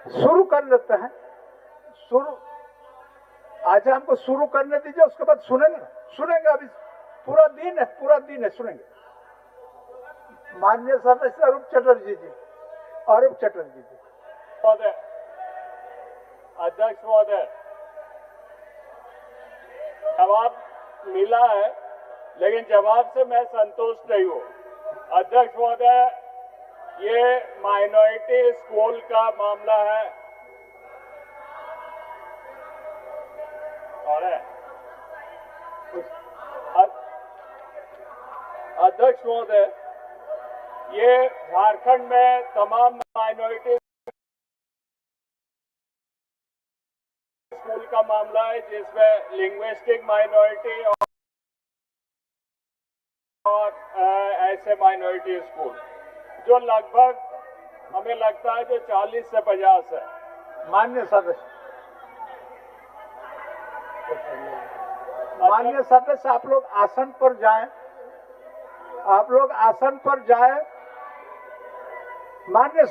शुरू कर लेते हैं। शुरू आज हमको शुरू करने दीजिए, उसके बाद सुनेंगे। अभी पूरा दिन है सुनेंगे। माननीय सदस्य अरूप चटर्जी जी। महोदय, अध्यक्ष महोदय, जवाब मिला है, लेकिन जवाब से मैं संतुष्ट नहीं हूँ। अध्यक्ष महोदय, ये माइनॉरिटी स्कूल का मामला है और अध्यक्ष महोदय, ये झारखंड में तमाम माइनॉरिटी स्कूल का मामला है, जिसमें लिंग्विस्टिक माइनॉरिटी और ऐसे माइनॉरिटी स्कूल जो लगभग हमें लगता है जो 40 से 50 है। माननीय सदस्य आप लोग आसन पर जाएं। माननीय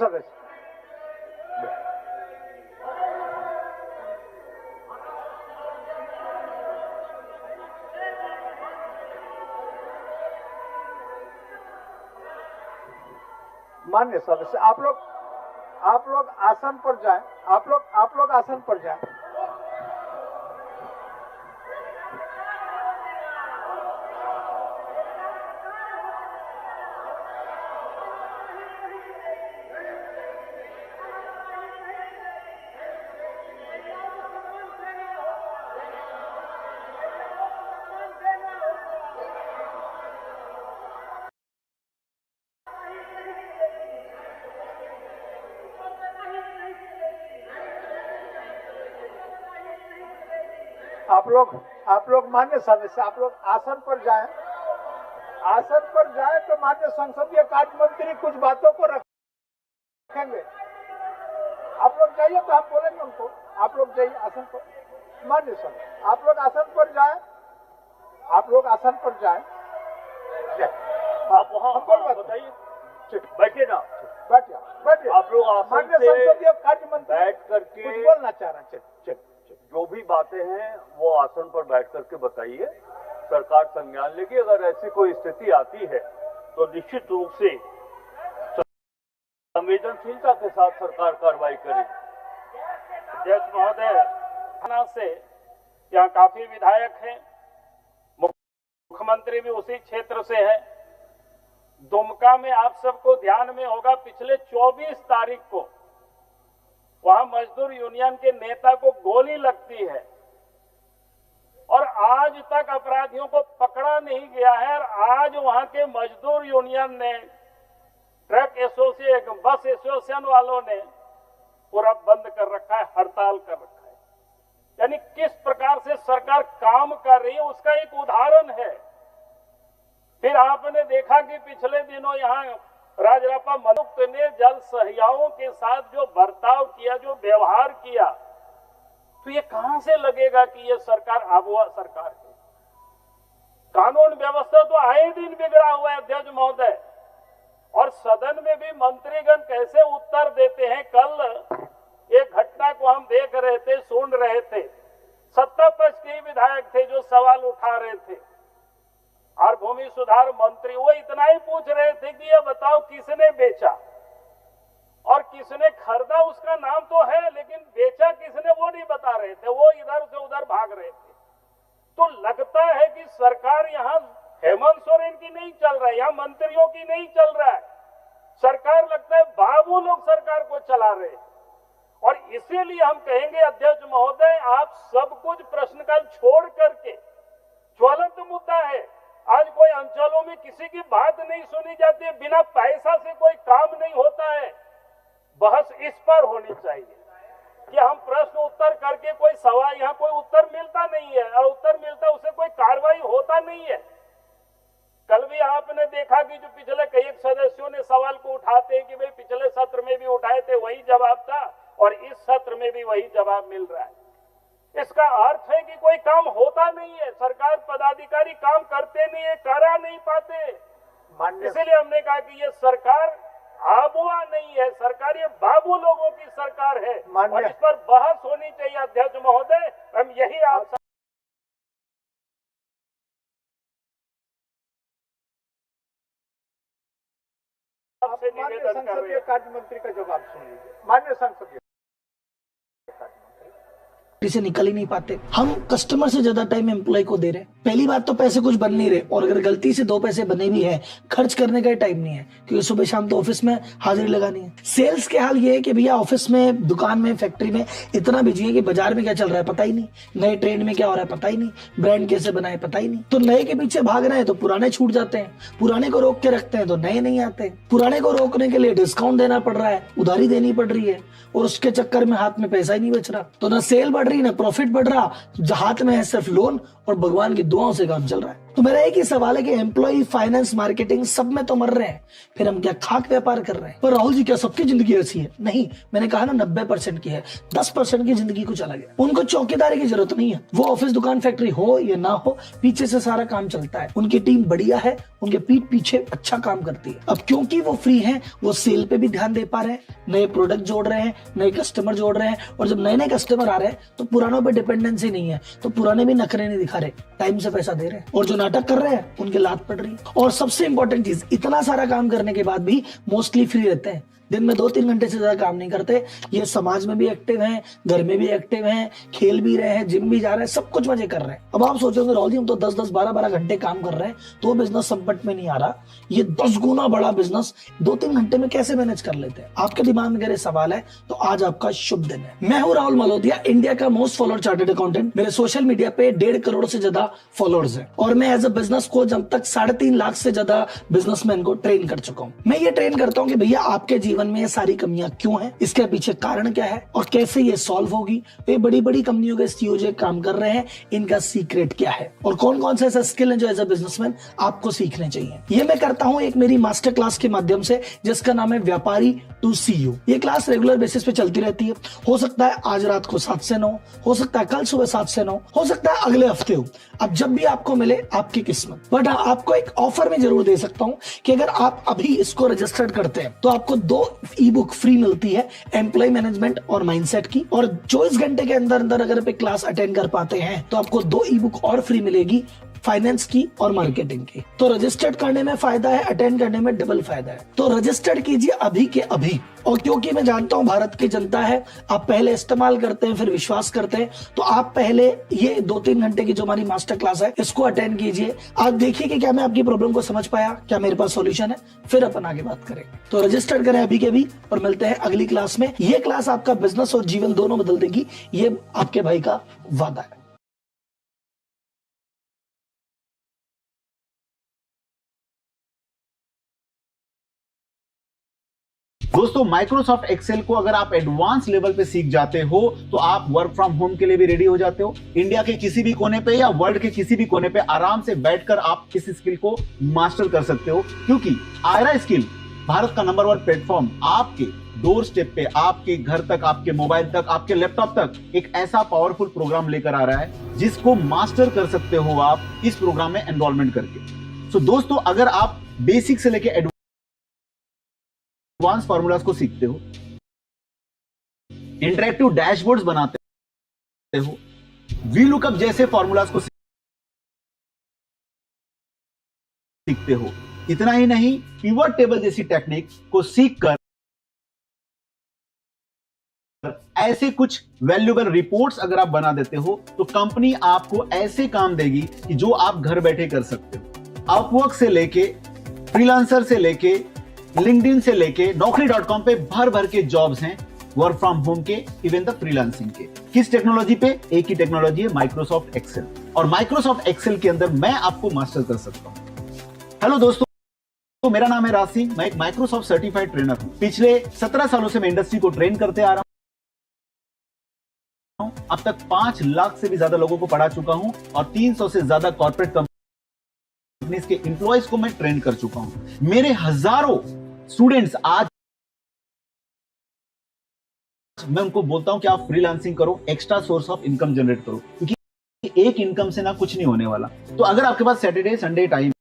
सदस्य, आप लोग आसन पर जाएं। आप लोग आसन पर जाएं। आप लोग मान्य सदस्य, आप लोग आसन पर जाएं। तो मान्य संसदीय कार्य मंत्री कुछ बातों को रखेंगे। आप लोग जाइए तो हम बोलेंगे उनको। आप लोग जाइए आसन पर। मान्य सदस्य, आप लोग आसन पर जाएं। आप वहाँ बताइए, बैठिए ना, बैठिए। आप लोग आसन से संसदीय कार्य मंत्री बैठ करके कुछ बोलना चाह रहे हैं। चलिए। जो भी बातें हैं वो आसन पर बैठ करके बताइए, सरकार संज्ञान लेगी। अगर ऐसी कोई स्थिति आती है तो निश्चित रूप से संवेदनशीलता के साथ सरकार कार्रवाई करेगी। अध्यक्ष महोदय, थाना से यहाँ काफी विधायक हैं, मुख्यमंत्री भी उसी क्षेत्र से है। दुमका में आप सबको ध्यान में होगा, पिछले 24 तारीख को वहां मजदूर यूनियन के नेता को गोली लगती है और आज तक अपराधियों को पकड़ा नहीं गया है। और आज वहां के मजदूर यूनियन ने, ट्रक एसोसिएशन, बस एसोसिएशन वालों ने पूरा बंद कर रखा है, हड़ताल कर रखा है। यानी किस प्रकार से सरकार काम कर रही है उसका एक उदाहरण है। फिर आपने देखा कि पिछले दिनों यहाँ राजरापा मनुक्त ने जल सहियाओं के साथ जो बर्ताव किया, जो व्यवहार किया, तो ये कहां से लगेगा कि ये सरकार आबुआ सरकार है। कानून व्यवस्था तो आए दिन बिगड़ा हुआ है अध्यक्ष महोदय, और सदन में भी मंत्रीगण कैसे उत्तर देते हैं। कल एक घटना को हम देख रहे थे, सुन रहे थे, सत्ता पक्ष के विधायक थे जो सवाल उठा रहे थे और भूमि सुधार मंत्री वो इतना ही पूछ रहे थे कि ये बताओ किसने बेचा और किसने खरीदा, उसका नाम तो है, लेकिन बेचा किसने वो नहीं बता रहे थे। वो इधर से उधर भाग रहे थे। तो लगता है कि सरकार यहाँ हेमंत सोरेन की नहीं चल रहा है, यहाँ मंत्रियों की नहीं चल रहा है। सरकार लगता है बाबू लोग सरकार को चला रहे हैं। और इसीलिए हम कहेंगे अध्यक्ष महोदय, आप सब कुछ प्रश्नकाल छोड़ करके, ज्वलंत मुद्दा है, आज कोई अंचलों में किसी की बात नहीं सुनी जाती है, बिना पैसा से कोई काम नहीं होता है। बहस इस पर होनी चाहिए कि हम प्रश्न उत्तर करके कोई सवाल, यहाँ कोई उत्तर मिलता नहीं है, और उत्तर मिलता उससे कोई कार्रवाई होता नहीं है। कल भी आपने देखा कि जो पिछले कई सदस्यों ने सवाल को उठाते हैं कि भाई पिछले सत्र में भी उठाए थे वही जवाब था और इस सत्र में भी वही जवाब मिल रहा है। इसका अर्थ है कि कोई काम होता नहीं है, सरकार पदाधिकारी काम करते नहीं है, करा नहीं पाते। इसलिए हमने कहा कि ये सरकार आबुआ नहीं है, सरकार ये बाबू लोगों की सरकार है। और माननीय इस पर बहस होनी चाहिए अध्यक्ष महोदय। हम यही आप सबसे माननीय निवेदन कर रहे संसदीय हैं। कार्य मंत्री का जवाब सुन लीजिए। माननीय संसदीय कार्य मंत्री, से निकल ही नहीं पाते। हम कस्टमर से ज्यादा टाइम एम्प्लॉय को दे रहे हैं। पहली बात तो पैसे कुछ बन नहीं रहे, और अगर गलती से 2 पैसे बने भी हैं, खर्च करने का टाइम नहीं है, क्योंकि सुबह शाम तो ऑफिस में हाजिरी लगानी है। सेल्स के हाल ये है कि भैया ऑफिस में, दुकान में, फैक्ट्री में इतना बिजी है कि बाजार में क्या चल रहा है पता ही नहीं, नए ट्रेंड में क्या हो रहा है पता ही नहीं, ब्रांड कैसे बनाए पता ही नहीं। तो नए के पीछे भाग रहे हैं तो पुराने छूट जाते हैं, पुराने को रोक के रखते हैं तो नए नहीं आते। पुराने को रोकने के लिए डिस्काउंट देना पड़ रहा है, उधारी देनी पड़ रही है, और उसके चक्कर में हाथ में पैसा ही नहीं बच रहा। तो ना सेल बढ़ रही, ना प्रॉफिट बढ़ रहा, हाथ में है सिर्फ लोन, और भगवान की दुआओं से काम चल रहा है। तो मेरा एक ही सवाल है कि एम्प्लॉय, फाइनेंस, मार्केटिंग सब में तो मर रहे हैं, फिर हम क्या खाक व्यापार कर रहे हैं? पर राहुल जी क्या सबकी जिंदगी ऐसी है? नहीं, मैंने कहा ना 90% की है, 10% की जिंदगी कुछ अलग है। उनको चौकीदारी की जरूरत नहीं है, वो ऑफिस, दुकान, फैक्ट्री हो या ना हो, पीछे से सारा काम चलता है। उनकी टीम बढ़िया है, उनके पीठ पीछे अच्छा काम करती है। अब क्योंकि वो फ्री हैं, वो सेल पे भी ध्यान दे पा रहे हैं, नए प्रोडक्ट जोड़ रहे हैं, नए कस्टमर जोड़ रहे हैं, और जब नए नए कस्टमर आ रहे हैं तो पुरानों पे डिपेंडेंसी नहीं है, तो पुराने भी नखरे नहीं दिखा रहे, टाइम से पैसा दे रहे हैं, और जो नाटक कर रहे हैं उनके लात पड़ रही है। और सबसे इंपॉर्टेंट चीज, इतना सारा काम करने के बाद भी मोस्टली फ्री रहते हैं, दिन में 2-3 घंटे से ज्यादा काम नहीं करते। ये समाज में भी एक्टिव हैं, घर में भी एक्टिव हैं, खेल भी रहे हैं, जिम भी जा रहे हैं, सब कुछ मजे कर रहे हैं। अब आप सोचोगे राहुल जी हम तो 10-10, 12-12 घंटे काम कर रहे हैं तो बिजनेस संकट में नहीं आ रहा, ये 10 गुना बड़ा बिजनेस 2-3 घंटे में कैसे मैनेज कर लेते हैं? आपके दिमाग में अगर सवाल है तो आज आपका शुभ दिन है। मैं हूं राहुल मलोदिया, इंडिया का मोस्ट फॉलोड चार्टर्ड अकाउंटेंट। मेरे सोशल मीडिया पे 1.5 करोड़ से ज्यादा फॉलोअर्स हैं, और मैं एज अ बिजनेस कोच अब तक 3.5 लाख से ज्यादा बिजनेसमैन को ट्रेन कर चुका हूं। मैं ये ट्रेन करता हूं कि भैया आपके जीवन में ये सारी कमियां क्यों है, इसके पीछे कारण क्या है, और कैसे ये सॉल्व होगी। तो ये बड़ी बड़ी कंपनियों के सीईओ जो काम कर रहे हैं, इनका सीक्रेट क्या है, और कौन कौन से ऐसा स्किल है जो एज अ बिजनेसमैन आपको सीखने चाहिए। ये मैं करता हूं एक मेरी मास्टर क्लास के माध्यम से, जिसका नाम है व्यापारी टू सीईओ। ये क्लास रेगुलर बेसिस पे चलती रहती है। हो सकता है आज रात को 7 से 9, हो सकता है कल सुबह 7 से 9, हो सकता है अगले हफ्ते हो। अब जब भी आपको मिले आपकी किस्मत। बट आपको एक ऑफर में जरूर दे सकता हूं कि अगर आप अभी इसको रजिस्टर्ड करते हैं तो आपको 2 ई बुक फ्री मिलती है, एम्प्लॉय मैनेजमेंट और माइंडसेट की। और 24 घंटे के अंदर अंदर अगर आप क्लास अटेंड कर पाते हैं तो आपको 2 ई बुक और फ्री मिलेगी, फाइनेंस की और मार्केटिंग की। तो रजिस्टर्ड करने में फायदा है, अटेंड करने में डबल फायदा है। तो रजिस्टर्ड कीजिए अभी के अभी। और क्योंकि मैं जानता हूं भारत की जनता है, आप पहले इस्तेमाल करते हैं फिर विश्वास करते हैं, तो आप पहले ये 2-3 घंटे की जो हमारी मास्टर क्लास है इसको अटेंड कीजिए। आप देखिए कि क्या मैं आपकी प्रॉब्लम को समझ पाया, क्या मेरे पास सॉल्यूशन है, फिर अपन आगे बात करें। तो रजिस्टर करें अभी के अभी, और मिलते हैं अगली क्लास में। ये क्लास आपका बिजनेस और जीवन दोनों बदल देगी, ये आपके भाई का वादा है। दोस्तों, माइक्रोसॉफ्ट एक्सेल को अगर आप एडवांस लेवल पे सीख जाते हो तो आप वर्क फ्रॉम होम के लिए भी रेडी हो जाते हो। इंडिया के किसी भी कोने पे या वर्ल्ड के किसी भी कोने पे आराम से बैठकर आप इस स्किल को मास्टर कर सकते हो, क्योंकि आयरा स्किल भारत का नंबर 1 प्लेटफॉर्म आपके डोर स्टेप पे, आपके घर तक, आपके मोबाइल तक, आपके लैपटॉप तक एक ऐसा पावरफुल प्रोग्राम लेकर आ रहा है जिसको मास्टर कर सकते हो आप इस प्रोग्राम में एनरोलमेंट करके। सो दोस्तों, अगर आप बेसिक से लेके एडवांस फार्मूलाज को सीखते हो, इंटरैक्टिव डैशबोर्ड्स बनाते हो, वी लुकअप जैसे फार्मूलाज को सीखते हो, इतना ही नहीं, पिवट टेबल जैसी टेक्निक को सीखकर ऐसे कुछ वैल्यूएबल रिपोर्ट्स अगर आप बना देते हो तो कंपनी आपको ऐसे काम देगी कि जो आप घर बैठे कर सकते हो। अपवर्क से लेके, फ्रीलांसर से लेके, लिंक्डइन से लेके, नौकरी.com पे भर भर के जॉब्स हैं वर्क फ्रॉम होम के, इवन द फ्रीलांसिंग के। किस टेक्नोलॉजी पे? एक ही टेक्नोलॉजी है, माइक्रोसॉफ्ट एक्सेल। और माइक्रोसॉफ्ट एक्सेल के अंदर मैं आपको मास्टर कर सकता हूं। हेलो दोस्तों, तो मेरा नाम है राज सिंह, मैं एक माइक्रोसॉफ्ट सर्टिफाइड ट्रेनर हूं। पिछले 17 सालों से मैं इंडस्ट्री को ट्रेन करते आ रहा हूं। अब तक 5 लाख से भी ज्यादा लोगों को पढ़ा चुका हूं और 300 से ज्यादा कॉर्पोरेट कंपनीज के एम्प्लॉयज को मैं ट्रेन कर चुका हूं। मेरे हजारों स्टूडेंट्स, आज मैं उनको बोलता हूं कि आप फ्रीलांसिंग करो, extra source of income generate करो, क्योंकि एक इनकम से ना कुछ नहीं होने वाला। तो अगर आपके पास सैटरडे संडे टाइम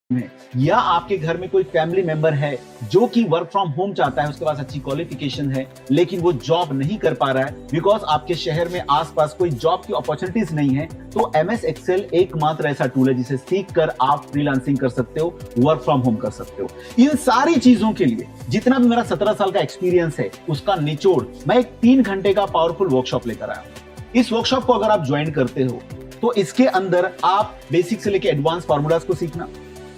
है, या आपके घर में कोई फैमिली मेंबर है जो कि वर्क फ्रॉम होम चाहता है, उसके पास अच्छी क्वालिफिकेशन है लेकिन वो जॉब नहीं कर पा रहा है बिकॉज आपके शहर में आसपास कोई जॉब की अपॉर्चुनिटीज नहीं है, तो MS एक्सेल एकमात्र ऐसा टूल है जिसे सीख कर आप फ्रीलांसिंग कर सकते हो, वर्क फ्रॉम होम कर सकते हो। इन सारी चीजों के लिए जितना भी मेरा 17 साल का एक्सपीरियंस है उसका निचोड़ मैं एक 3 घंटे का पावरफुल वर्कशॉप लेकर आया हूं। इस वर्कशॉप को अगर आप ज्वाइन करते हो तो इसके अंदर आप बेसिक से लेकर एडवांस फार्मूलाज को सीखना,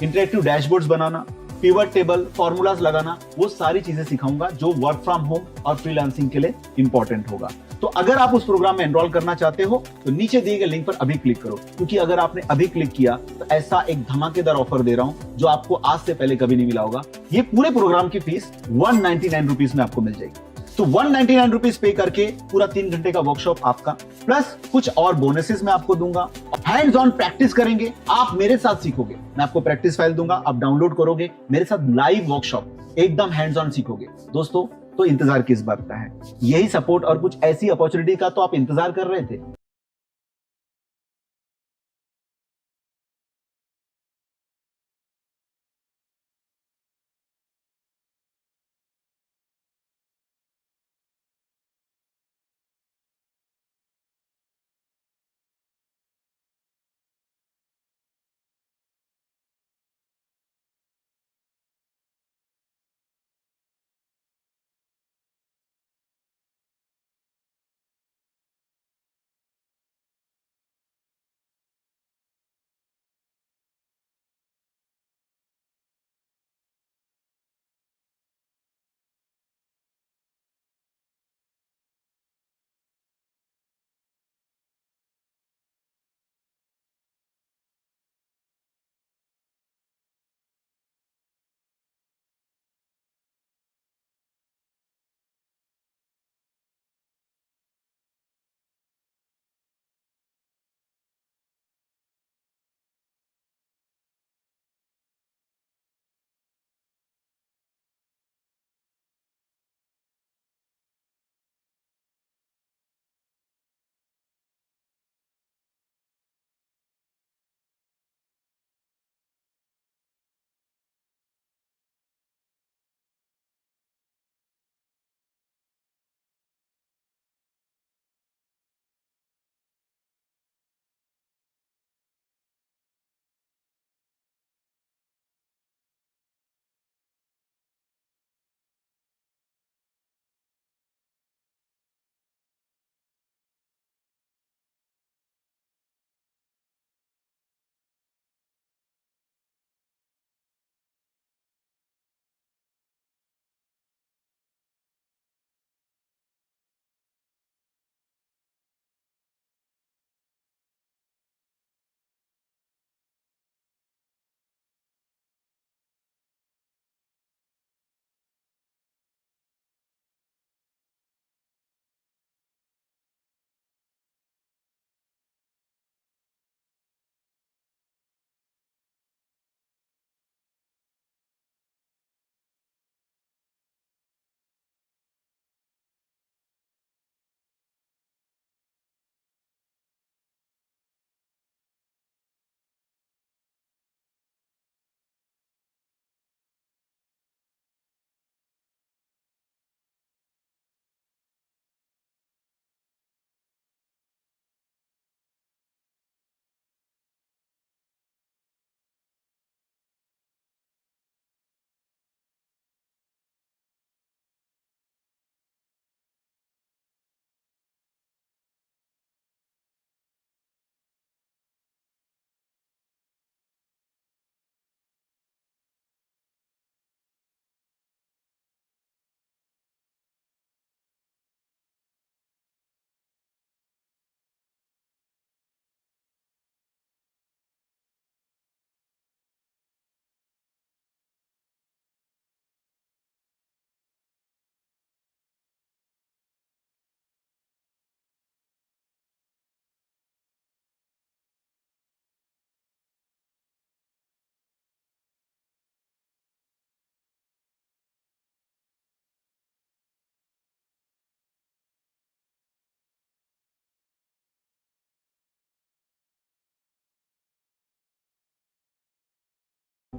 इंटरेक्टिव डैशबोर्ड्स बनाना, पिवट टेबल, फॉर्मूलाज लगाना, वो सारी चीजें सिखाऊंगा जो वर्क फ्रॉम होम और फ्रीलांसिंग के लिए इंपॉर्टेंट होगा। तो अगर आप उस प्रोग्राम में एनरोल करना चाहते हो तो नीचे दिए गए लिंक पर अभी क्लिक करो, क्योंकि अगर आपने अभी क्लिक किया तो ऐसा एक धमाकेदार ऑफर दे रहा हूं जो आपको आज से पहले कभी नहीं मिला होगा। ये पूरे प्रोग्राम की फीस 199 रुपीज में आपको मिल जाएगी। तो 199 रुपीज पे करके पूरा 3 घंटे का वर्कशॉप आपका, प्लस कुछ और बोनसेस मैं आपको दूंगा। हैंड्स ऑन प्रैक्टिस करेंगे, आप मेरे साथ सीखोगे, मैं आपको प्रैक्टिस फाइल दूंगा, आप डाउनलोड करोगे, मेरे साथ लाइव वर्कशॉप एकदम हैंड्स ऑन सीखोगे। दोस्तों, तो इंतजार किस बात का है? यही सपोर्ट और कुछ ऐसी अपॉर्चुनिटी का तो आप इंतजार कर रहे थे।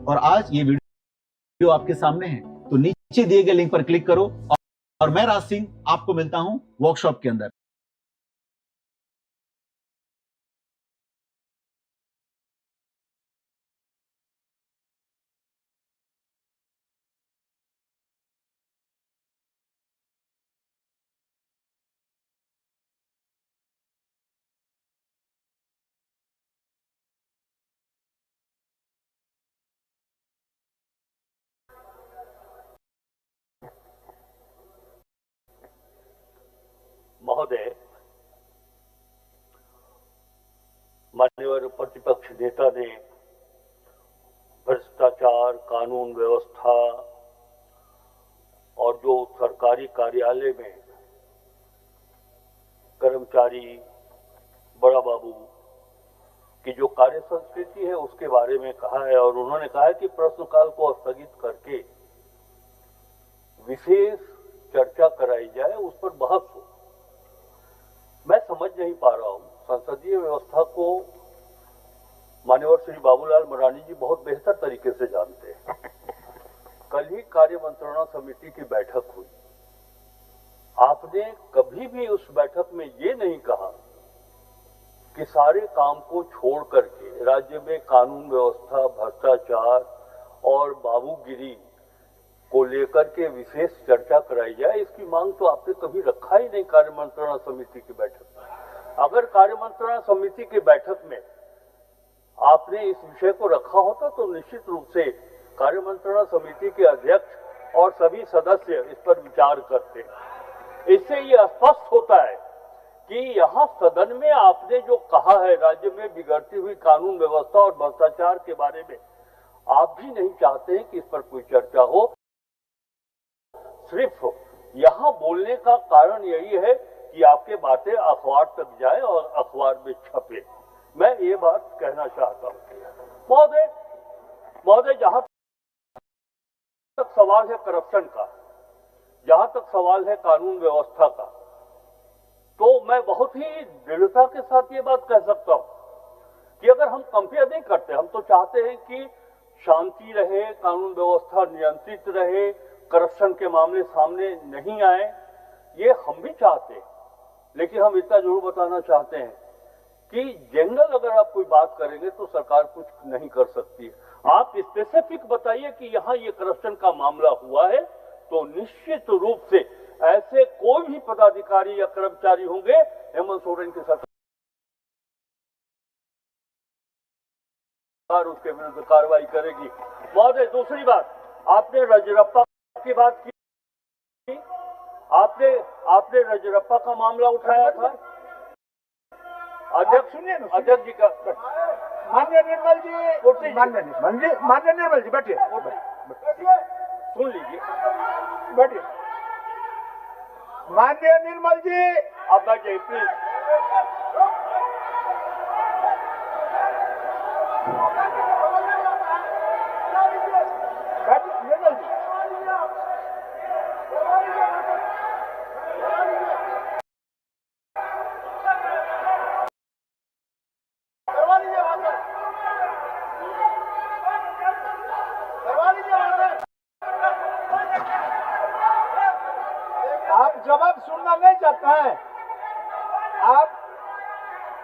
और आज ये वीडियो आपके सामने है। तो नीचे दिए गए लिंक पर क्लिक करो और मैं राज सिंह आपको मिलता हूं वर्कशॉप के अंदर। महोदय, मान्यवर प्रतिपक्ष नेता ने भ्रष्टाचार, कानून व्यवस्था और जो सरकारी कार्यालय में कर्मचारी, बड़ा बाबू की जो कार्य संस्कृति है उसके बारे में कहा है। और उन्होंने कहा है कि प्रश्नकाल को स्थगित करके विशेष चर्चा कराई जाए, उस पर बहस हो। मैं समझ नहीं पा रहा हूं, संसदीय व्यवस्था को मान्यवर श्री बाबूलाल मरांडी जी बहुत बेहतर तरीके से जानते हैं। कल ही कार्य मंत्रणा समिति की बैठक हुई, आपने कभी भी उस बैठक में ये नहीं कहा कि सारे काम को छोड़ करके राज्य में कानून व्यवस्था, भ्रष्टाचार और बाबूगिरी को लेकर के विशेष चर्चा कराई जाए। इसकी मांग तो आपने कभी रखा ही नहीं कार्य मंत्रणा समिति की बैठक में। अगर कार्य मंत्रणा समिति की बैठक में आपने इस विषय को रखा होता तो निश्चित रूप से कार्य मंत्रणा समिति के अध्यक्ष और सभी सदस्य इस पर विचार करते। इससे ये स्पष्ट होता है कि यहाँ सदन में आपने जो कहा है राज्य में बिगड़ती हुई कानून व्यवस्था और भ्रष्टाचार के बारे में, आप भी नहीं चाहते हैं कि इस पर कोई चर्चा हो। सिर्फ यहाँ बोलने का कारण यही है कि आपके बातें अखबार तक जाए और अखबार में छपे। मैं ये बात कहना चाहता हूँ महोदय, जहां तक सवाल है करप्शन का, जहां तक सवाल है कानून व्यवस्था का, तो मैं बहुत ही दृढ़ता के साथ ये बात कह सकता हूं कि अगर हम कंपेयर नहीं करते, हम तो चाहते हैं कि शांति रहे, कानून व्यवस्था नियंत्रित रहे, करप्शन के मामले सामने नहीं आए, ये हम भी चाहते हैं। लेकिन हम इतना जरूर बताना चाहते हैं कि जनरल अगर आप कोई बात करेंगे तो सरकार कुछ नहीं कर सकती है। आप स्पेसिफिक बताइए कि यहाँ ये करप्शन का मामला हुआ है, तो निश्चित रूप से ऐसे कोई भी पदाधिकारी या कर्मचारी होंगे, हेमंत सोरेन की सरकार उसके विरुद्ध कार्रवाई करेगी। महोदय, दूसरी बात, आपने रजरप्पा की बात की, आपने रजरप्पा का मामला उठाया था। अध्यक्ष जी का, माननीय निर्मल जी, माननीय निर्मल जी बैठिए, सुन लीजिए, बैठिए। माननीय निर्मल जी, आप बैठिए प्लीज। निर्मल जी, आप जवाब सुनना नहीं चाहते हैं,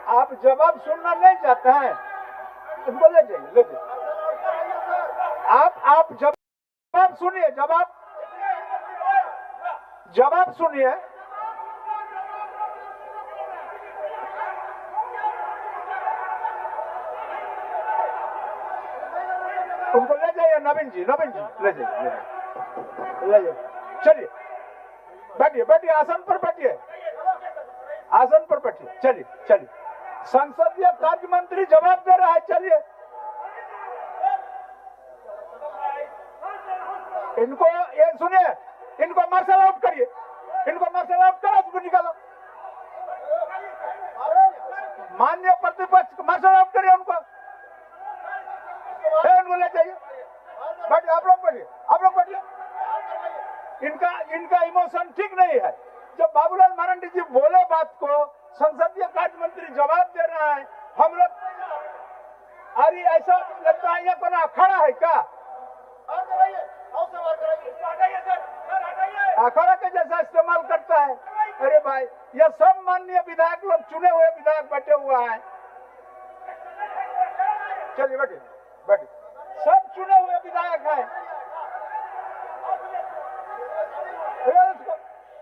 आप जवाब सुनना नहीं चाहते हैं, इनको ले जाइए, ले जाइए। आप जवाब सुनिए, जवाब सुनिए। उनको ले जाइए, नवीन जी ले जाइए। चलिए बैठिए, आसन पर बैठिए, चलिए। संसदीय कार्य मंत्री जवाब दे रहा है, चलिए। इनको ये सुनिए, इनको मार्शल आउट करिए, उसको निकालो। माननीय प्रतिपक्ष मार्शल आउट करिए उनको ले जाइए। बैठिए, आप लोग बैठिए। इनका इमोशन ठीक नहीं है। जब बाबूलाल मरांडी जी बोले बात को, संसदीय कार्य मंत्री जवाब दे रहा है, हम लोग अरे ऐसा लगता है ये कोई अखाड़ा है क्या? अखाड़ा के जैसा इस्तेमाल करता है। अरे भाई, ये सब माननीय विधायक लोग, चुने हुए विधायक बैठे हुए हैं। चलिए बैठिए, बैठिए, सब चुने हुए विधायक हैं।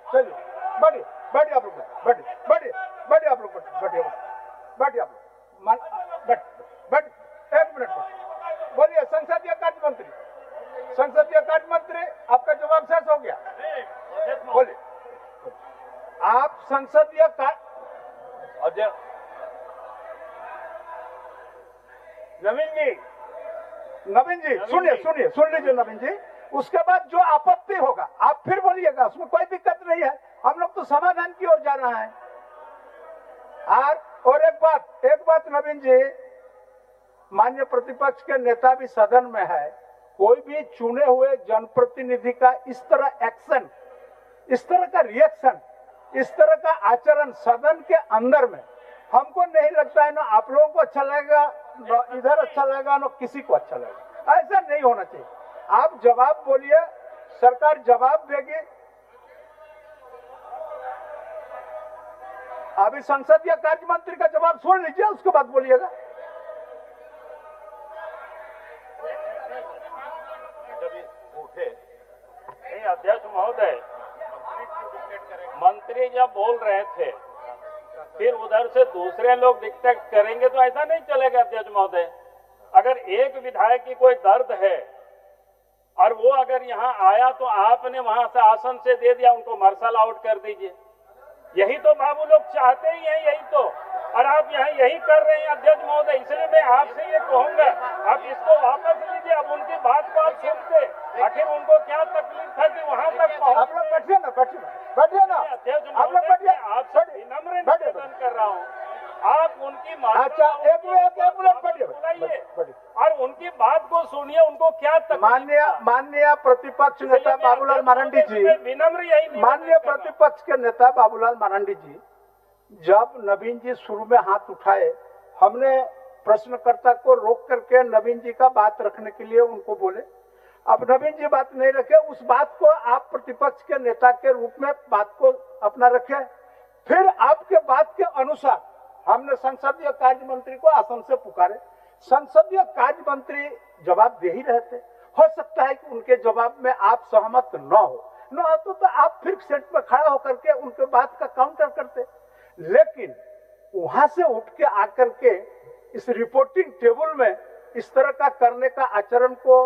चलिए बैठिए, बैठिए आप लोग, बैठिए, बैठिए, बैठिए आप लोग, बैठिए, बैठिए आप लोग, बैठ, एक मिनट बोलिए। संसदीय कार्य मंत्री, संसदीय कार्य मंत्री, आपका जवाब शेष हो गया। बोलिए, आप संसदीय कार्य, नवीन जी सुनिए, सुनिए, सुन लीजिए नवीन जी। उसके बाद जो आपत्ति होगा आप फिर बोलिएगा, उसमें कोई दिक्कत नहीं है। हम लोग तो समाधान की ओर जा रहा है। और एक बात नवीन जी, माननीय प्रतिपक्ष के नेता भी सदन में है। कोई भी चुने हुए जनप्रतिनिधि का इस तरह एक्शन, इस तरह का रिएक्शन, इस तरह का आचरण सदन के अंदर में, हमको नहीं लगता है ना आप लोगों को अच्छा लगेगा, ना इधर अच्छा लगेगा, ना किसी को अच्छा लगेगा। ऐसा नहीं होना चाहिए। आप जवाब बोलिए, सरकार जवाब देगी। अभी संसदीय कार्य मंत्री का जवाब सुन लीजिए, उसके बाद बोलिएगा। अध्यक्ष महोदय, मंत्री जब बोल रहे थे फिर उधर से दूसरे लोग डिक्टेट करेंगे तो ऐसा नहीं चलेगा। अध्यक्ष महोदय, अगर एक विधायक की कोई दर्द है और वो अगर यहाँ आया तो आपने वहां से आसन से दे दिया, उनको मार्शल आउट कर दीजिए। यही तो बाबू लोग चाहते ही हैं, यही तो। और आप यहाँ यही कर रहे हैं अध्यक्ष महोदय। इसलिए मैं आपसे ये कहूंगा, आप इसको वापस लीजिए। अब उनकी बात को आप सुनते, आखिर उनको क्या तकलीफ था कि वहां तक पहुंच। आप लोग बैठिए ना, बैठिए ना, बैठिए ना, आप लोग बैठिए। आपसे विनम्र निवेदन कर रहा हूँ, आप उनकी अच्छा, एक मिनट बैठिए, बुलाइए और उनकी बात को सुनिए, उनको क्या तकलीफ। माननीय प्रतिपक्ष नेता बाबूलाल मरांडी जी, विनम्र यही माननीय प्रतिपक्ष के नेता बाबूलाल मरांडी जी, जब नवीन जी शुरू में हाथ उठाए, हमने प्रश्नकर्ता को रोक करके नवीन जी का बात रखने के लिए उनको बोले। अब नवीन जी बात नहीं रखे, उस बात को आप प्रतिपक्ष के नेता के रूप में बात को अपना रखे। फिर आपके बात के अनुसार हमने संसदीय कार्य मंत्री को आसन से पुकारे। संसदीय कार्य मंत्री जवाब दे ही रहे थे। हो सकता है कि उनके जवाब में आप सहमत न हो तो आप फिर सेट में खड़ा होकर के उनके बात का काउंटर करते। लेकिन वहां से उठ के आकर के इस रिपोर्टिंग टेबल में इस तरह का करने का आचरण को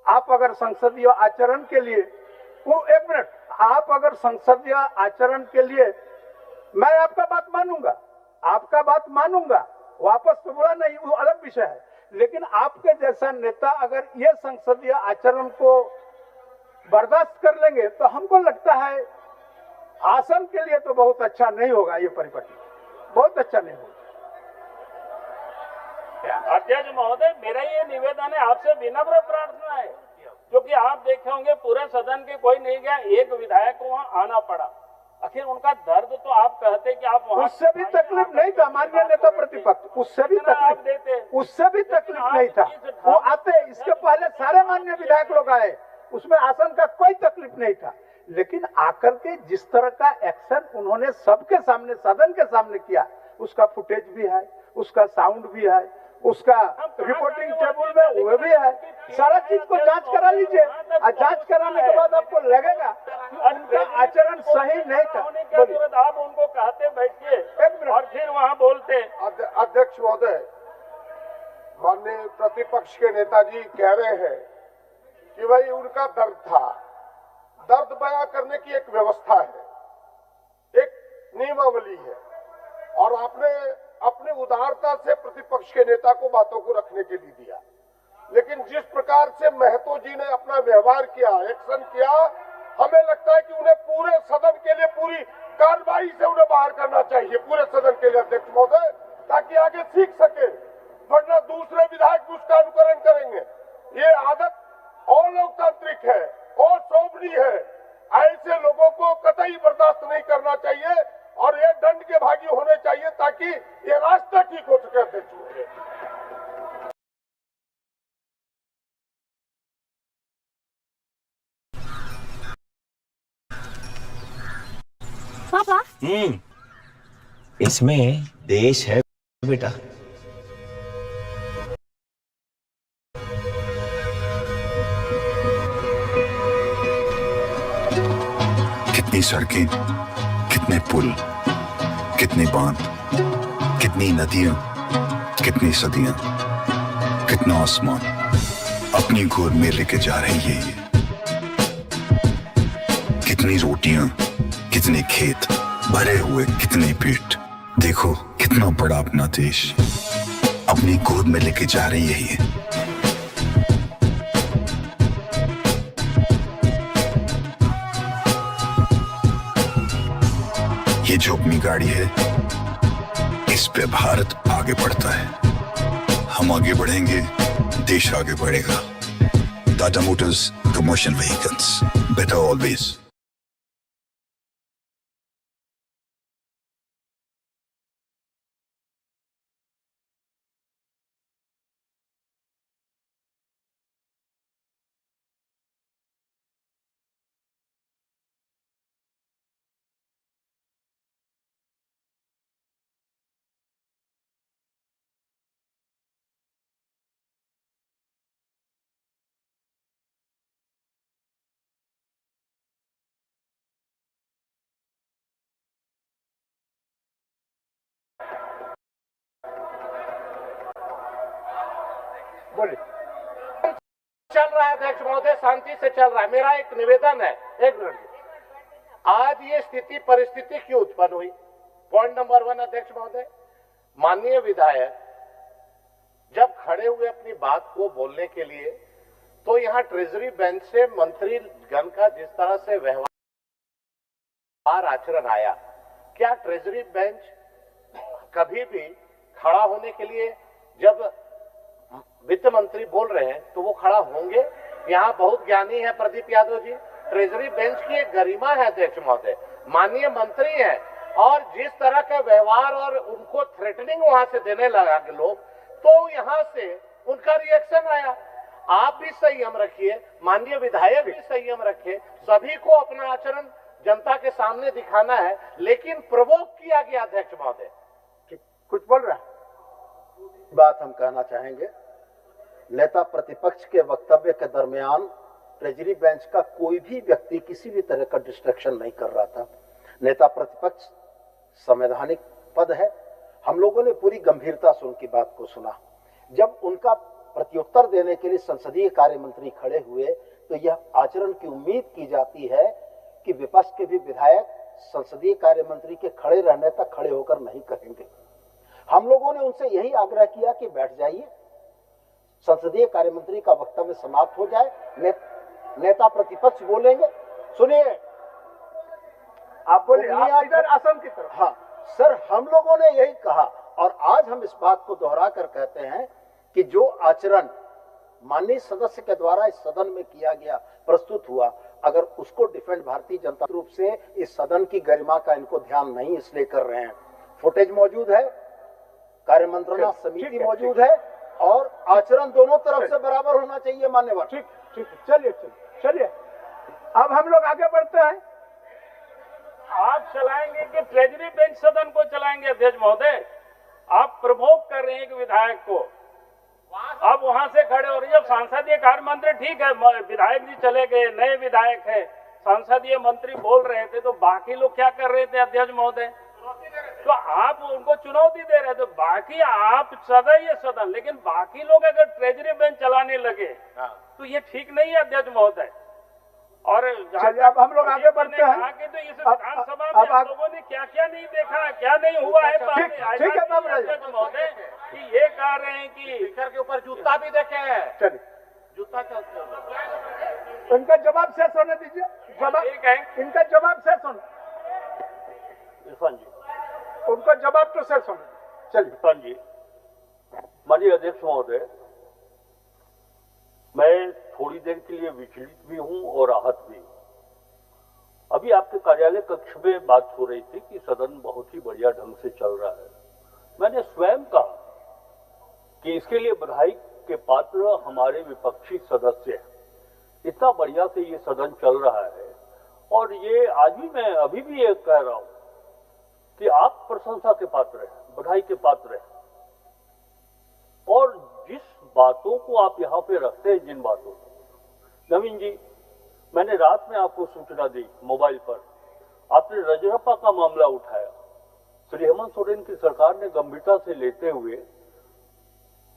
आप अगर संसदीय आचरण के लिए, एक मिनट, आप अगर संसदीय आचरण के लिए, मैं आपका बात मानूंगा, आपका बात मानूंगा, वापस तो बोला नहीं, वो अलग विषय है। लेकिन आपके जैसा नेता अगर ये संसदीय आचरण को बर्दाश्त कर लेंगे तो हमको लगता है आसन के लिए तो बहुत अच्छा नहीं होगा। ये परिपाटी बहुत अच्छा नहीं होगा। अध्यक्ष महोदय, मेरा ये निवेदन है, आपसे विनम्र प्रार्थना है, क्योंकि आप देखे होंगे पूरे सदन के कोई नहीं गया, एक विधायक को वहाँ आना पड़ा। आखिर उनका दर्द तो आप कहते कि आप वहाँ, उससे भी तकलीफ नहीं था माननीय नेता प्रतिपक्ष, उससे भी तकलीफ नहीं था। वो आते, इसके पहले सारे माननीय विधायक लोग आए, उसमें आसन का कोई तकलीफ नहीं था। लेकिन आकर के जिस तरह का एक्शन उन्होंने सबके सामने, सदन के सामने किया, उसका फुटेज भी है, उसका साउंड भी है, उसका रिपोर्टिंग टेबल में वो भी है। सारा चीज को जांच करा लीजिए, और जांच कराने के बाद आपको लगेगा उनका आचरण सही नहीं था। आप उनको कहते बैठिए और फिर वहाँ बोलते। अध्यक्ष महोदय, माननीय प्रतिपक्ष के नेताजी कह रहे हैं कि भाई उनका दर्द था। दर्द बयां करने की एक व्यवस्था है, एक नियमावली है, और आपने अपनी उदारता से प्रतिपक्ष के नेता को बातों को रखने के लिए दिया। लेकिन जिस प्रकार से महतो जी ने अपना व्यवहार किया, एक्शन किया, हमें लगता है कि उन्हें पूरे सदन के लिए पूरी कार्रवाई से उन्हें बाहर करना चाहिए, पूरे सदन के लिए अध्यक्ष महोदय, ताकि आगे सीख सके, वरना दूसरे विधायक भी उसका अनुकरण करेंगे। ये आदत और लोकतांत्रिक है और शोभनीय है। ऐसे लोगों को कतई बर्दाश्त नहीं करना चाहिए और ये दंड के भागी होने चाहिए, ताकि ये रास्ता ठीक हो सके अध्यक्ष। इसमें देश है बेटा। कितनी सड़कें, कितने पुल, कितने बांध, कितनी नदियां, कितनी सदियां, कितना आसमान अपनी गोद में लेके जा रही है ये। कितनी रोटियां, कितने खेत, भरे हुए कितने पेट, देखो कितना बड़ा अपना देश अपनी गोद में लेके जा रही है ये। ये जो अपनी गाड़ी है, इस पे भारत आगे बढ़ता है। हम आगे बढ़ेंगे, देश आगे बढ़ेगा। Tata Motors commercial vehicles, better always. बोलिए। चल रहा है अध्यक्ष महोदय, शांति से चल रहा है। मेरा एक निवेदन है, एक मिनट। आज ये स्थिति परिस्थिति क्यों उत्पन्न हुई? पॉइंट नंबर 1 अध्यक्ष महोदय, माननीय विधायक जब खड़े हुए अपनी बात को बोलने के लिए, तो यहाँ ट्रेजरी बेंच से मंत्री गण का जिस तरह से व्यवहार आचरण आया, क्या ट्रेजरी बेंच कभी भी खड़ा होने के लिए, जब वित्त मंत्री बोल रहे हैं तो वो खड़ा होंगे? यहाँ बहुत ज्ञानी है प्रदीप यादव जी, ट्रेजरी बेंच की एक गरिमा है अध्यक्ष महोदय, माननीय मंत्री हैं, और जिस तरह का व्यवहार और उनको थ्रेटनिंग वहां से देने लगा के लोग, तो यहाँ से उनका रिएक्शन आया। आप भी संयम रखिए, माननीय विधायक भी संयम रखे, सभी को अपना आचरण जनता के सामने दिखाना है, लेकिन प्रवोक किया गया अध्यक्ष महोदय। कुछ बोल रहा है? बात हम कहना चाहेंगे, नेता प्रतिपक्ष के वक्तव्य के दरमियान ट्रेजरी बेंच का कोई भी व्यक्ति किसी भी तरह का डिस्ट्रैक्शन नहीं कर रहा था। नेता प्रतिपक्ष संवैधानिक पद है, हम लोगों ने पूरी गंभीरता से उनकी बात को सुना। जब उनका प्रत्युत्तर देने के लिए संसदीय कार्य मंत्री खड़े हुए, तो यह आचरण की उम्मीद की जाती है कि विपक्ष के भी विधायक संसदीय कार्य मंत्री के खड़े रहने तक खड़े होकर नहीं करेंगे। हम लोगों ने उनसे यही आग्रह किया कि बैठ जाइए, संसदीय कार्य मंत्री का वक्तव्य समाप्त हो जाए, नेता प्रतिपक्ष बोलेंगे। सुनिए, आप बोलिए, आप इधर आसन की तरफ। हाँ सर, हम लोगों ने यही कहा, और आज हम इस बात को दोहरा कर कहते हैं कि जो आचरण माननीय सदस्य के द्वारा इस सदन में किया गया, प्रस्तुत हुआ, अगर उसको डिफेंड भारतीय जनता रूप से इस सदन की गरिमा का इनको ध्यान नहीं इसलिए कर रहे हैं। फुटेज मौजूद है, कार्य मंत्रणा समिति मौजूद है, और आचरण दोनों तरफ से बराबर होना चाहिए मान्यवर। ठीक ठीक, चलिए चलिए, अब हम लोग आगे बढ़ते हैं। आप चलाएंगे कि ट्रेजरी बेंच सदन को चलाएंगे अध्यक्ष महोदय? आप प्रवोक कर रहे हैं कि विधायक को, आप वहां से खड़े हो रहे हैं। जब संसदीय कार्य मंत्री, ठीक है विधायक जी चले गए, नए विधायक है, संसदीय मंत्री बोल रहे थे, तो बाकी लोग क्या कर रहे थे अध्यक्ष महोदय? तो आप उनको चुनौती दे रहे थे, बाकी आप सदन, लेकिन बाकी लोग अगर ट्रेजरी बेंच चलाने लगे तो ये ठीक नहीं है अध्यक्ष महोदय। और चलिए अब हम लोग आगे बढ़ते हैं। कि तो इस विधानसभा में आप लोगों ने क्या क्या नहीं देखा, क्या नहीं हुआ है ठीक है अध्यक्ष महोदय, कि ये कह रहे हैं कि स्पीकर के ऊपर जूता भी देखे हैं। चलिए, जूता चलते हैं। इनका जवाब शेष होने दीजिए, जवाब इनका जवाब शेष होने, इरफान जी, उनका जवाब तो शेष होने। चलिए इरफान जी, माननीय अध्यक्ष महोदय, मैं थोड़ी देर के लिए विचलित भी हूं और आहत भी हूं। अभी आपके कार्यालय कक्ष में बात हो रही थी कि सदन बहुत ही बढ़िया ढंग से चल रहा है। मैंने स्वयं कहा कि इसके लिए बधाई के पात्र हमारे विपक्षी सदस्य हैं। इतना बढ़िया से ये सदन चल रहा है, और ये आज भी, मैं अभी भी ये कह रहा हूं कि आप प्रशंसा के पात्र हैं, बधाई के पात्र हैं। और जिस बातों को आप यहाँ पे रखते हैं, जिन बातों को, नवीन जी, मैंने रात में आपको सूचना दी मोबाइल पर, आपने रजरप्पा का मामला उठाया। श्री हेमंत सोरेन की सरकार ने गंभीरता से लेते हुए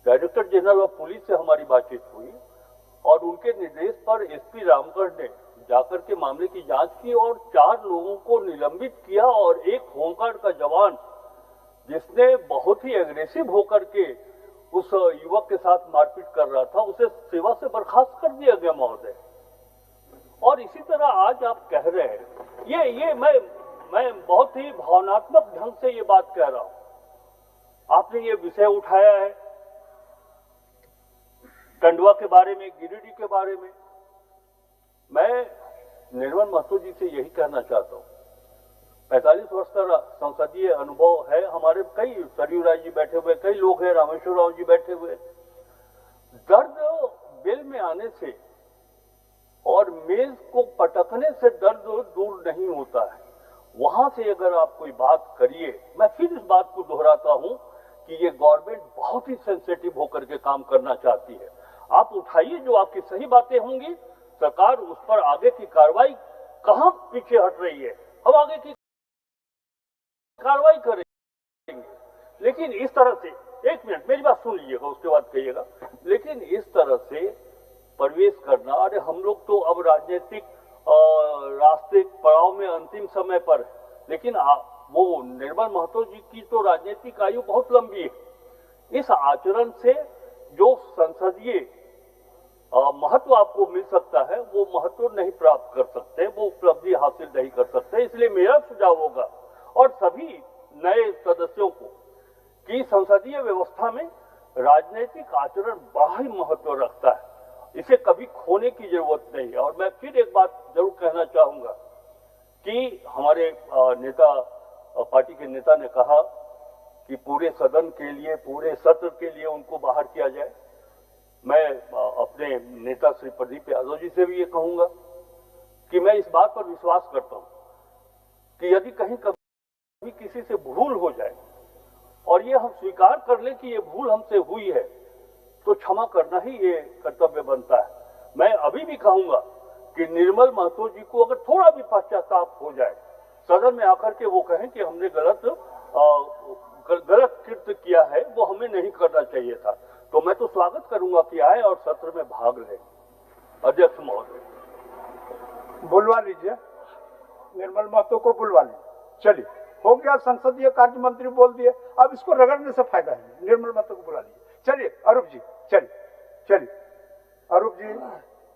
डायरेक्टर जनरल ऑफ पुलिस से हमारी बातचीत हुई और उनके निर्देश पर एसपी रामगढ़ ने जाकर के मामले की जांच की और 4 लोगों को निलंबित किया और एक होमगार्ड का जवान जिसने बहुत ही एग्रेसिव होकर के उस युवक के साथ मारपीट कर रहा था, उसे सेवा से बर्खास्त कर दिया गया महोदय। और इसी तरह आज आप कह रहे हैं, ये मैं बहुत ही भावनात्मक ढंग से ये बात कह रहा हूं। आपने ये विषय उठाया है टंडवा के बारे में, गिरिडीह के बारे में। मैं निर्मल महतो जी से यही कहना चाहता हूं, 45 वर्ष का संसदीय अनुभव है हमारे, कई सरयू राय जी बैठे हुए, कई लोग हैं, रामेश्वर राव जी बैठे हुए। दर्द बेल में आने से और मेज को पटकने से दर्द दूर नहीं होता है। वहां से अगर आप कोई बात करिए, मैं फिर इस बात को दोहराता हूं कि ये गवर्नमेंट बहुत ही सेंसिटिव होकर के काम करना चाहती है। आप उठाइए जो आपकी सही बातें होंगी, सरकार उस पर आगे की कार्रवाई, कहां पीछे हट रही है, हम आगे की कार्रवाई करेंगे। लेकिन इस तरह से, एक मिनट मेरी बात सुन लीजिएगा, उसके बाद कहिएगा। लेकिन इस तरह से प्रवेश करना, अरे हम लोग तो अब राजनीतिक रास्ते पड़ाव में अंतिम समय पर है, लेकिन वो निर्मल महतो जी की तो राजनीतिक आयु बहुत लंबी है। इस आचरण से जो संसदीय महत्व आपको मिल सकता है, वो महत्व नहीं प्राप्त कर सकते, वो उपलब्धि हासिल नहीं कर सकते। इसलिए मेरा सुझाव होगा और सभी नए सदस्यों को कि संसदीय व्यवस्था में राजनीतिक आचरण बड़ा ही महत्व रखता है, इसे कभी खोने की जरूरत नहीं है। और मैं फिर एक बात जरूर कहना चाहूंगा कि हमारे नेता, पार्टी के नेता ने कहा कि पूरे सदन के लिए, पूरे सत्र के लिए उनको बाहर किया जाए। मैं अपने नेता श्री प्रदीप यादव जी से भी ये कहूंगा कि मैं इस बात पर विश्वास करता हूं कि यदि कहीं कभी किसी से भूल हो जाए और ये हम स्वीकार कर लें कि ये भूल हमसे हुई है, तो क्षमा करना ही ये कर्तव्य बनता है। मैं अभी भी कहूंगा कि निर्मल महतो जी को अगर थोड़ा भी पश्चाताप हो जाए, सदन में आकर के वो कहें कि हमने गलत कृत्य किया है, वो हमें नहीं करना चाहिए था, तो मैं तो स्वागत करूंगा कि आए और सत्र में भाग लें। अध्यक्ष महोदय, बुलवा लीजिए, निर्मल महतो को बुलवा लीजिए। चलिए, हो गया, संसदीय कार्य मंत्री बोल दिए, अब इसको रगड़ने से फायदा है। निर्मल महतो को बुला लीजिए। चलिए अरूप जी, चलिए अरूप जी।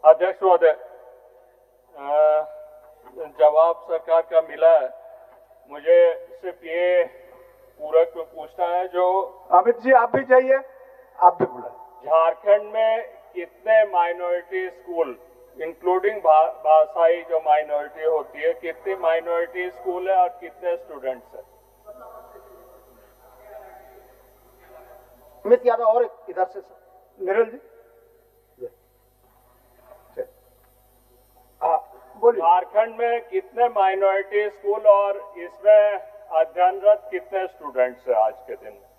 अध्यक्ष महोदय, जवाब सरकार का मिला है, मुझे सिर्फ ये पूरक में पूछना है, जो अमित जी आप भी जाइए, आप भी बुला। झारखंड में कितने माइनॉरिटी स्कूल, इंक्लूडिंग भाषाई जो माइनॉरिटी होती है, कितने माइनॉरिटी स्कूल है और कितने स्टूडेंट्स है? अमित यादव और इधर से निरल जी बोलिए। झारखंड में कितने माइनॉरिटी स्कूल और इसमें अध्ययनरत कितने स्टूडेंट्स है आज के दिन में?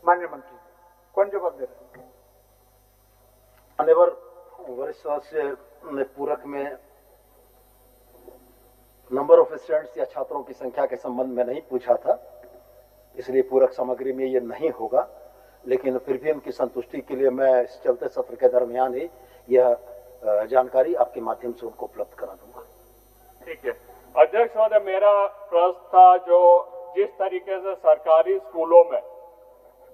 माननीय मंत्री कौन जवाब दे रहे हैं? मान्यवर वरिष्ठ सदस्य ने पूरक में नंबर ऑफ स्टूडेंट्स या छात्रों की संख्या के संबंध में नहीं पूछा था, इसलिए पूरक सामग्री में ये नहीं होगा। लेकिन फिर भी उनकी संतुष्टि के लिए मैं इस चलते सत्र के दरमियान ही यह जानकारी आपके माध्यम से उनको उपलब्ध करा दूंगा। ठीक है अध्यक्ष महोदय, मेरा प्रश्न था, जो जिस तरीके से सरकारी स्कूलों में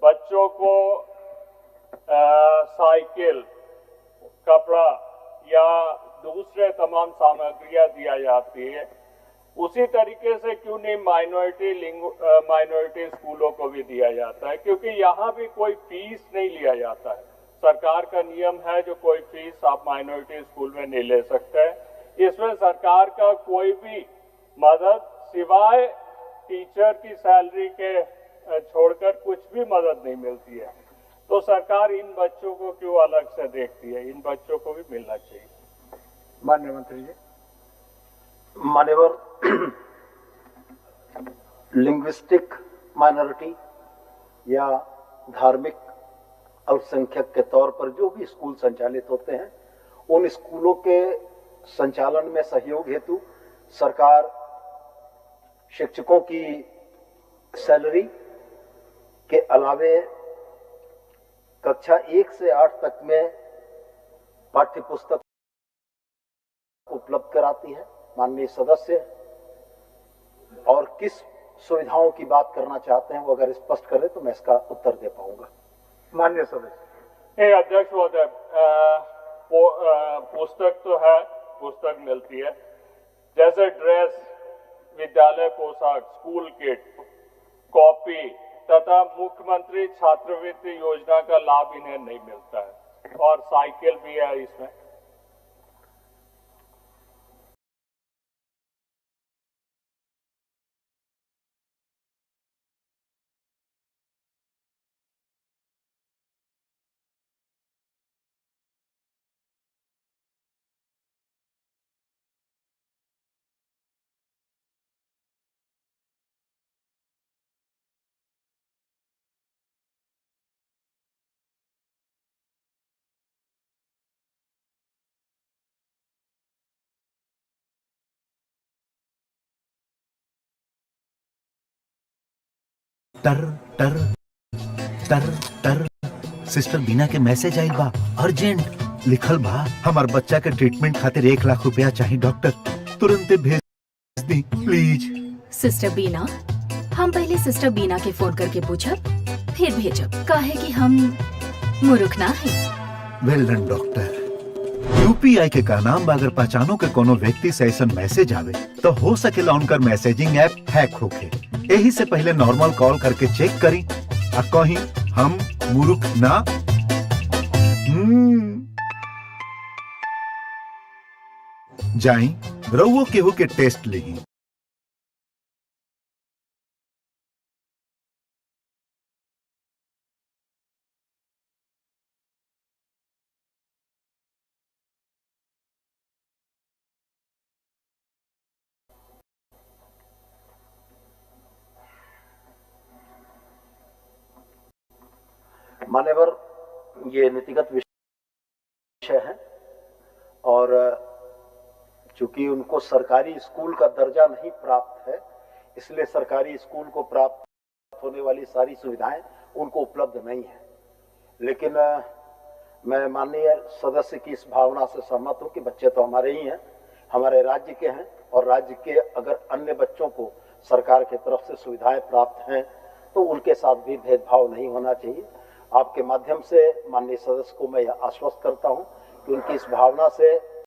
बच्चों को साइकिल, कपड़ा या दूसरे तमाम सामग्रियां दिया जाती है, उसी तरीके से क्यों नहीं माइनॉरिटी स्कूलों को भी दिया जाता है? क्योंकि यहाँ भी कोई फीस नहीं लिया जाता है। सरकार का नियम है जो कोई फीस आप माइनॉरिटी स्कूल में नहीं ले सकते हैं। इसमें सरकार का कोई भी मदद सिवाय टीचर की सैलरी के छोड़कर कुछ भी मदद नहीं मिलती है। तो सरकार इन बच्चों को क्यों अलग से देखती है? इन बच्चों को भी मिलना चाहिए। माननीय मंत्री जी। मान्यवर लिंग्विस्टिक माइनॉरिटी या धार्मिक अल्पसंख्यक के तौर पर जो भी स्कूल संचालित होते हैं, उन स्कूलों के संचालन में सहयोग हेतु सरकार शिक्षकों की सैलरी के अलावे कक्षा 1 से 8 तक में पाठ्य पुस्तक उपलब्ध कराती है। माननीय सदस्य और किस सुविधाओं की बात करना चाहते हैं वो अगर स्पष्ट करें तो मैं इसका उत्तर दे पाऊंगा। माननीय सदस्य। अध्यक्ष महोदय, पुस्तक तो है, पुस्तक मिलती है, जैसे ड्रेस, विद्यालय पोशाक, स्कूल किट, कॉपी तथा मुख्यमंत्री छात्रवृत्ति योजना का लाभ इन्हें नहीं मिलता है, और साइकिल भी है इसमें। टर टर टर टर सिस्टर बीना के मैसेज आइल बा, अर्जेंट लिखल बा, हमार बच्चा के ट्रीटमेंट खातिर 1 लाख रुपया चाहिए डॉक्टर, तुरंत भेज दी प्लीज। सिस्टर बीना, हम पहले सिस्टर बीना के फोन करके पूछब, फिर भेजब, काहे कि हम मुरुख ना है। Well done doctor. यूपीआई के का नाम बा, अगर पहचानो के कोनो व्यक्ति से ऐसा मैसेज आवे तो हो सकेला उनकर मैसेजिंग ऐप हैक होके, यही से पहले नॉर्मल कॉल करके चेक करी आ कहीं हम मुरुख ना। जाई रउओ केहू के टेस्ट लेही। मान्यवर, ये नीतिगत विषय है और चूंकि उनको सरकारी स्कूल का दर्जा नहीं प्राप्त है, इसलिए सरकारी स्कूल को प्राप्त होने वाली सारी सुविधाएं उनको उपलब्ध नहीं है। लेकिन मैं माननीय सदस्य की इस भावना से सहमत हूं कि बच्चे तो हमारे ही हैं, हमारे राज्य के हैं, और राज्य के अगर अन्य बच्चों को सरकार की तरफ से सुविधाएं प्राप्त हैं तो उनके साथ भी भेदभाव नहीं होना चाहिए। आपके माध्यम से माननीय सदस्य को मैं यह आश्वस्त करता हूं कि उनकी इस भावना से